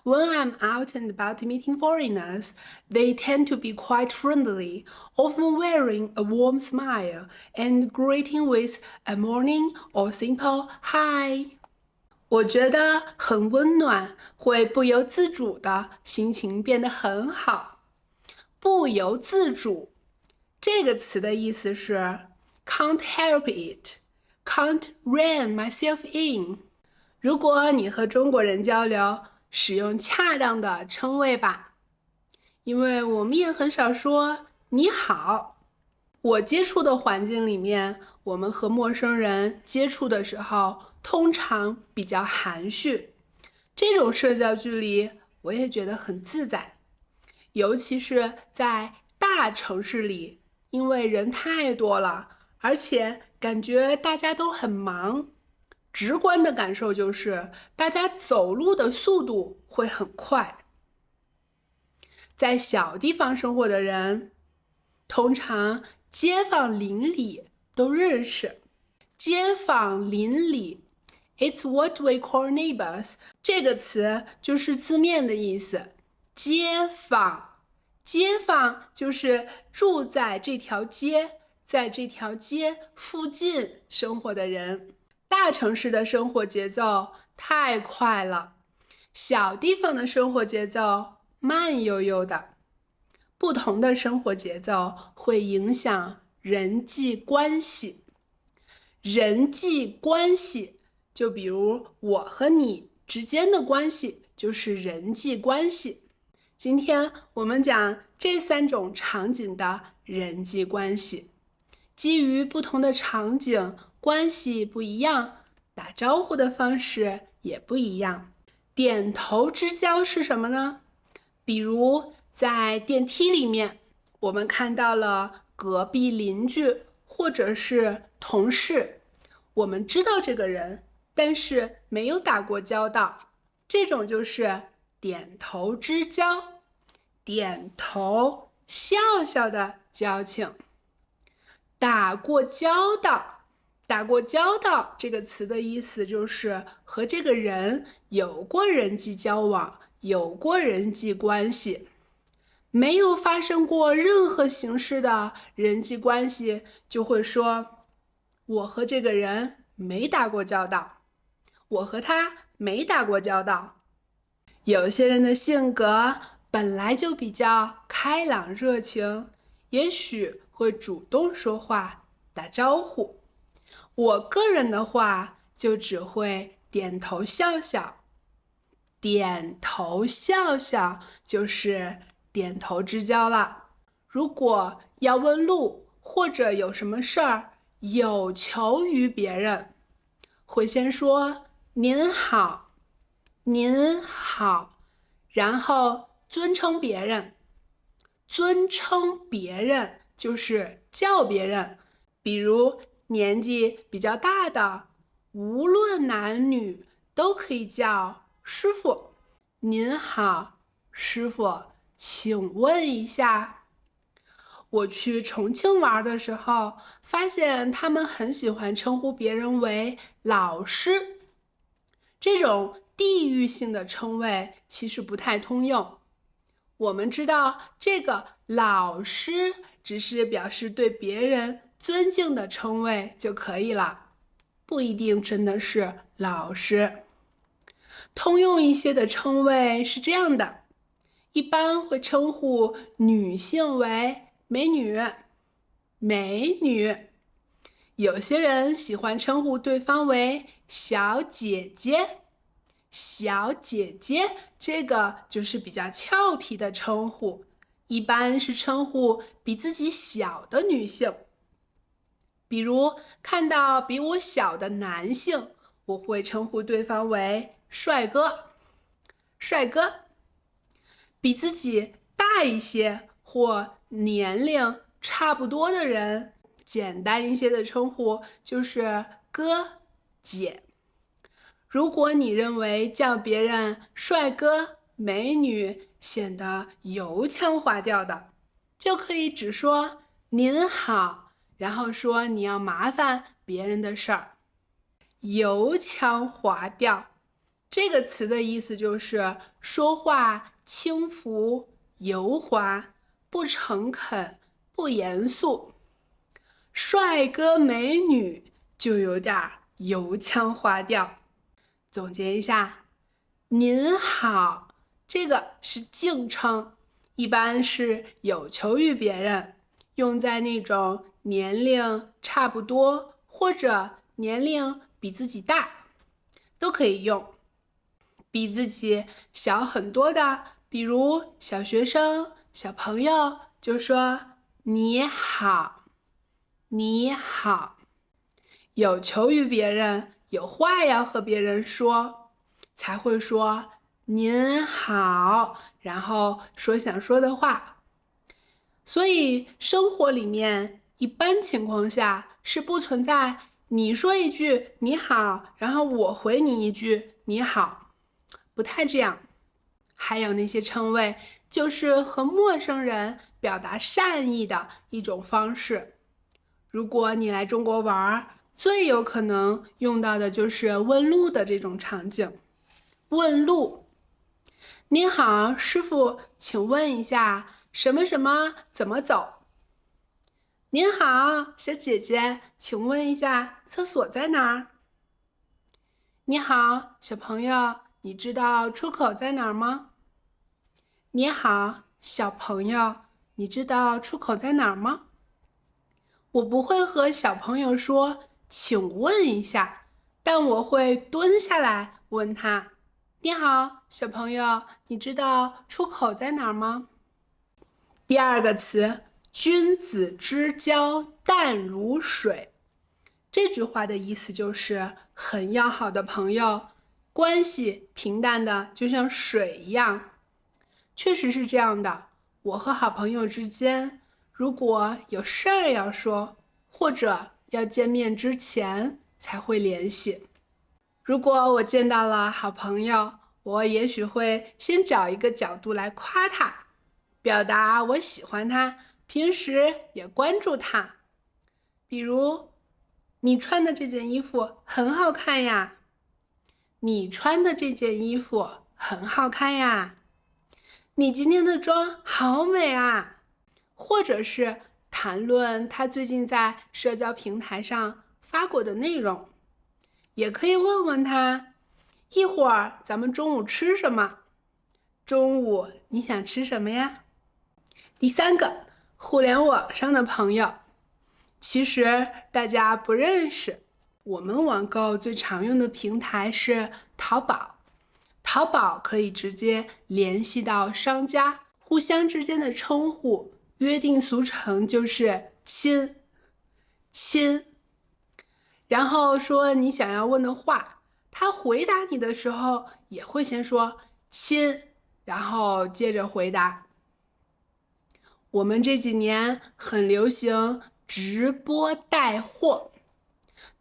When I'm out and about meeting foreigners, they tend to be quite friendly, often wearing a warm smile and greeting with a morning or simple hi. 我觉得很温暖，会不由自主的心情变得很好。不由自主这个词的意思是 can't help it, can't rein myself in。如果你和中国人交流，使用恰当的称谓吧，因为我们也很少说你好。我接触的环境里面，我们和陌生人接触的时候，通常比较含蓄。这种社交距离，我也觉得很自在，尤其是在大城市里，因为人太多了，而且感觉大家都很忙。直观的感受就是，大家走路的速度会很快。在小地方生活的人，通常街坊邻里都认识。街坊邻里 It's what we call neighbors 这个词就是字面的意思。街坊，街坊就是住在这条街，在这条街附近生活的人。大城市的生活节奏太快了，小地方的生活节奏慢悠悠的。不同的生活节奏会影响人际关系。人际关系，就比如我和你之间的关系就是人际关系。今天我们讲这3种场景的人际关系。基于不同的场景，关系不一样，打招呼的方式也不一样。点头之交是什么呢？比如在电梯里面，我们看到了隔壁邻居或者是同事，我们知道这个人，但是没有打过交道，这种就是点头之交。点头笑笑的交情。打过交道，打过交道这个词的意思就是和这个人有过人际交往，有过人际关系。没有发生过任何形式的人际关系，就会说我和这个人没打过交道，我和他没打过交道。有些人的性格本来就比较开朗热情，也许会主动说话打招呼。我个人的话就只会点头笑笑。点头笑笑就是点头之交了。如果要问路或者有什么事儿有求于别人，会先说您好，您好，然后尊称别人。尊称别人就是叫别人，比如年纪比较大的，无论男女都可以叫师傅。您好，师傅，请问一下，我去重庆玩的时候，发现他们很喜欢称呼别人为老师。这种地域性的称谓其实不太通用。我们知道这个老师只是表示对别人尊敬的称谓就可以了，不一定真的是老师。通用一些的称谓是这样的，一般会称呼女性为美女，美女。有些人喜欢称呼对方为小姐姐，小姐姐，这个就是比较俏皮的称呼，一般是称呼比自己小的女性。比如看到比我小的男性，我会称呼对方为帅哥，帅哥。比自己大一些或年龄差不多的人，简单一些的称呼就是哥、姐。如果你认为叫别人帅哥、美女显得油腔滑调的，就可以只说您好，然后说你要麻烦别人的事儿。油腔滑调这个词的意思就是说话轻浮、油滑、不诚恳、不严肃。帅哥美女就有点油腔滑调。总结一下，您好，这个是敬称，一般是有求于别人，用在那种年龄差不多或者年龄比自己大都可以用。比自己小很多的，比如小学生、小朋友，就说你好，你好。有求于别人，有话要和别人说，才会说您好，然后说想说的话。所以生活里面一般情况下是不存在你说一句你好，然后我回你一句你好，不太这样。还有那些称谓，就是和陌生人表达善意的一种方式。如果你来中国玩，最有可能用到的就是问路的这种场景。问路，您好，师傅，请问一下什么什么怎么走？您好，小姐姐，请问一下厕所在哪儿？你好，小朋友，你知道出口在哪儿吗？你好，小朋友，你知道出口在哪儿吗？我不会和小朋友说请问一下，但我会蹲下来问他，你好，小朋友，你知道出口在哪儿吗？第二个词，君子之交淡如水。这句话的意思就是很要好的朋友，关系平淡的就像水一样。确实是这样的，我和好朋友之间，如果有事儿要说，或者要见面之前才会联系。如果我见到了好朋友，我也许会先找一个角度来夸他，表达我喜欢他，平时也关注他。比如，你穿的这件衣服很好看呀。你穿的这件衣服很好看呀。你今天的妆好美啊。或者是谈论他最近在社交平台上发过的内容。也可以问问他，一会儿咱们中午吃什么？中午你想吃什么呀？第三个，互联网上的朋友，其实大家不认识。我们网购最常用的平台是淘宝，淘宝可以直接联系到商家，互相之间的称呼约定俗成就是亲，亲。然后说你想要问的话，他回答你的时候也会先说亲，然后接着回答。我们这几年很流行直播带货，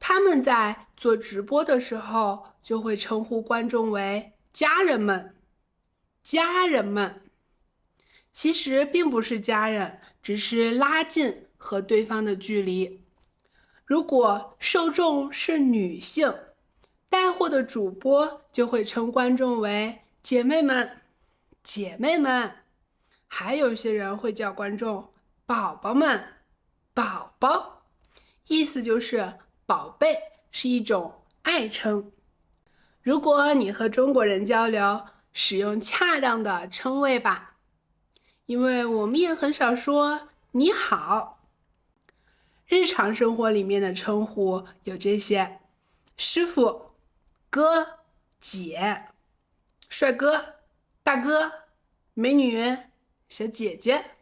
他们在做直播的时候就会称呼观众为家人们，家人们。其实并不是家人，只是拉近和对方的距离。如果受众是女性，带货的主播就会称观众为姐妹们，姐妹们。还有些人会叫观众宝宝们，宝宝，意思就是宝贝，是一种爱称。如果你和中国人交流，使用恰当的称谓吧，因为我们也很少说你好。日常生活里面的称呼有这些：师傅、哥、姐、帅哥、大哥、美女、小姐姐。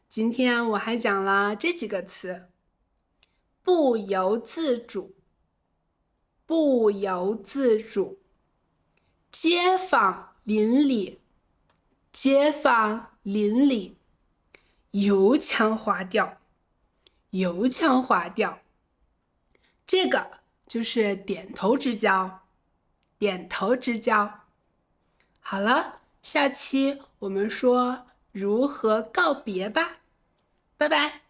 今天我还讲了这几个词：不由自主，不由自主；街坊邻里，街坊邻里；油腔滑调，油腔滑调。这个就是点头之交，点头之交。好了，下期我们说如何告别吧，拜拜。